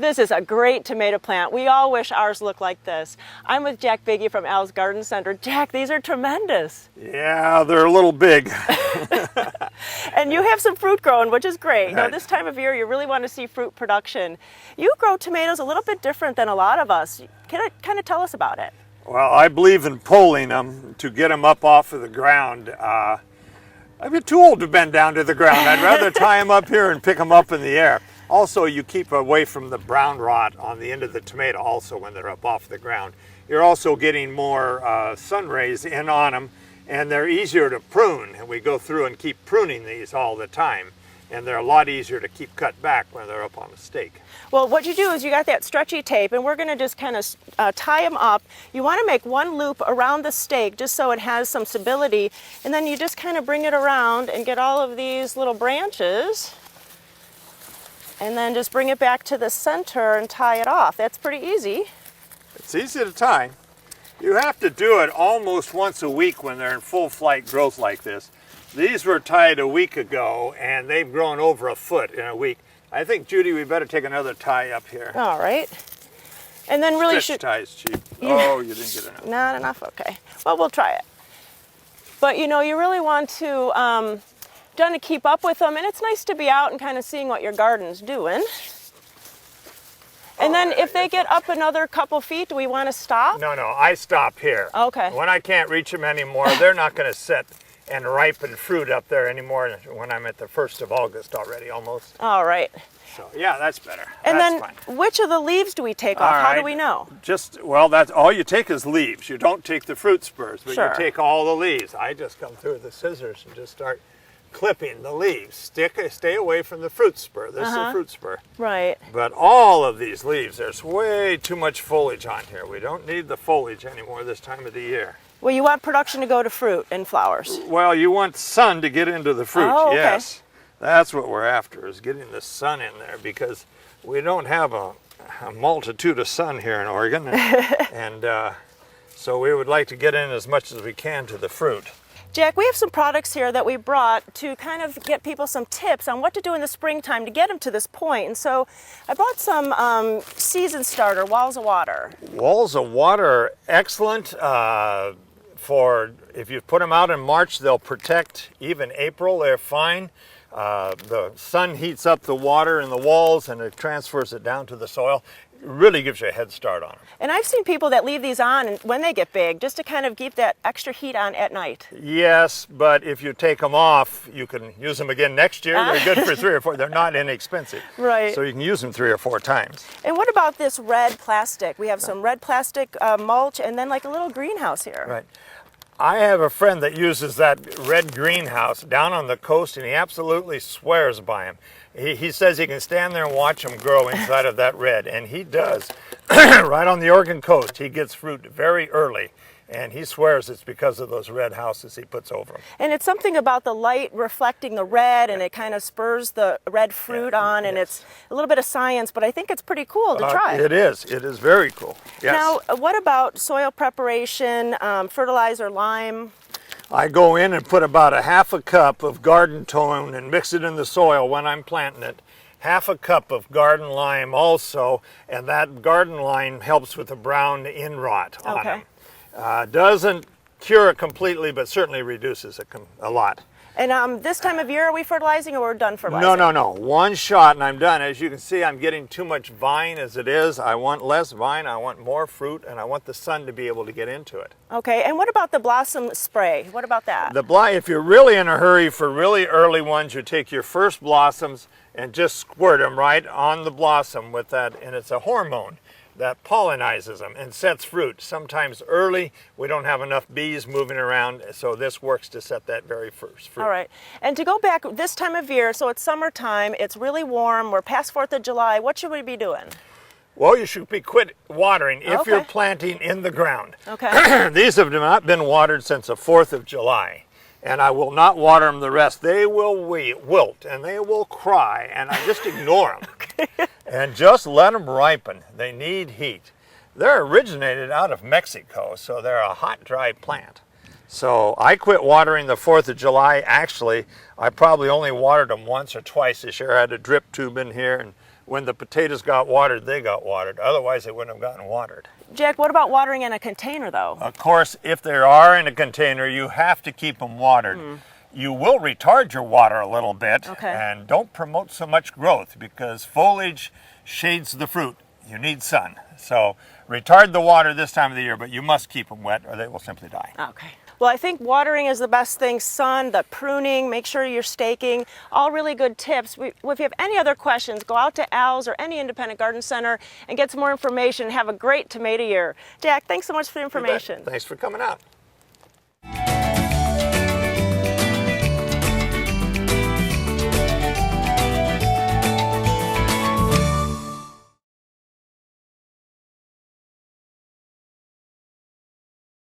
This is a great tomato plant. We all wish ours looked like this. I'm with Jack Biggie from Al's Garden Center. Jack, these are tremendous. Yeah, they're a little big. And you have some fruit growing, which is great. You know, this time of year, you really want to see fruit production. You grow tomatoes a little bit different than a lot of us. Can you kind of tell us about it? Well, I believe in pulling them to get them up off of the ground. I'd be too old to bend down to the ground. I'd rather tie them up here and pick them up in the air. Also, you keep away from the brown rot on the end of the tomato also when they're up off the ground. You're also getting more sun rays in on them, and they're easier to prune. And we go through and keep pruning these all the time. And they're a lot easier to keep cut back when they're up on a stake. Well, what you do is you got that stretchy tape, and we're going to just kind of tie them up. You want to make one loop around the stake just so it has some stability, and then you just kind of bring it around and get all of these little branches, and then just bring it back to the center and tie it off. That's pretty easy. It's easy to tie. You have to do it almost once a week when they're in full flight growth like this. These were tied a week ago, and they've grown over a foot in a week. I think, Judy, we better take another tie up here. All right. And then really Stretch tie is cheap. Yeah. Oh, you didn't get enough. Not enough? Okay. Well, we'll try it. But, you know, you really want to keep up with them, and it's nice to be out and kind of seeing what your garden's doing. And then if they get up another couple feet, do we want to stop? No, I stop here. Okay. When I can't reach them anymore, they're not going to sit and ripen fruit up there anymore when I'm at the 1st of August already, almost. All right. So, yeah, that's better. And that's then fine. which of the leaves do we take off? How do we know? Well, that's all you take is leaves. You don't take the fruit spurs, but Sure. you take all the leaves. I just come through with the scissors and just start clipping the leaves. Stay away from the fruit spur. This is a fruit spur. Right. But all of these leaves, there's way too much foliage on here. We don't need the foliage anymore this time of the year. Well, you want production to go to fruit and flowers. Well, you want sun to get into the fruit, Oh, okay. yes. That's what we're after, is getting the sun in there, because we don't have a multitude of sun here in Oregon. And so we would like to get in as much as we can to the fruit. Jack, we have some products here that we brought to kind of get people some tips on what to do in the springtime to get them to this point. And so I brought some season starter, Walls of Water. Walls of Water are excellent. For if you put them out in March, they'll protect. Even April, they're fine. The sun heats up the water in the walls and it transfers it down to the soil. It really gives you a head start on them. And I've seen people that leave these on when they get big, just to kind of keep that extra heat on at night. Yes, but if you take them off, you can use them again next year. They're good for 3 or 4. They're not inexpensive. Right. So you can use them 3 or 4 times. And what about this red plastic? We have some red plastic mulch and then like a little greenhouse here. Right. I have a friend that uses that red greenhouse down on the coast, and he absolutely swears by him. He says he can stand there and watch them grow inside of that red, and he does. Right on the Oregon coast, he gets fruit very early, and he swears it's because of those red houses he puts over them. And it's something about the light reflecting the red, and it kind of spurs the red fruit on, and it's a little bit of science, but I think it's pretty cool to try. It is very cool. Yes. Now, what about soil preparation, fertilizer, lime? I go in and put about a half a cup of garden tone and mix it in the soil when I'm planting it. Half a cup of garden lime also, and that garden lime helps with the brown in rot on them. Doesn't cure it completely, but certainly reduces it a lot. And this time of year, are we fertilizing or we're done fertilizing? No. One shot and I'm done. As you can see, I'm getting too much vine as it is. I want less vine, I want more fruit, and I want the sun to be able to get into it. Okay, and what about the blossom spray? What about that? If you're really in a hurry for really early ones, you take your first blossoms and just squirt them right on the blossom with that, and it's a hormone that pollinizes them and sets fruit. Sometimes early, we don't have enough bees moving around, so this works to set that very first fruit. All right, and to go back this time of year, so it's summertime, it's really warm, we're past 4th of July, what should we be doing? Well, you should quit watering if you're planting in the ground. Okay. These have not been watered since the 4th of July. And I will not water them the rest. They will wilt and they will cry, and I just ignore them. And just let them ripen. They need heat. They're originated out of Mexico, so they're a hot, dry plant. So I quit watering the 4th of July. Actually, I probably only watered them once or twice this year. I had a drip tube in here, when the potatoes got watered, they got watered. Otherwise, they wouldn't have gotten watered. Jack, what about watering in a container though? Of course, if they are in a container, you have to keep them watered. You will retard your water a little bit, and don't promote so much growth because foliage shades the fruit. You need sun. So retard the water this time of the year, but you must keep them wet or they will simply die. Okay. Well, I think watering is the best thing. Sun, the pruning, make sure you're staking, all really good tips. If you have any other questions, go out to Al's or any independent garden center and get some more information. Have a great tomato year. Jack, thanks so much for the information. Thanks for coming out.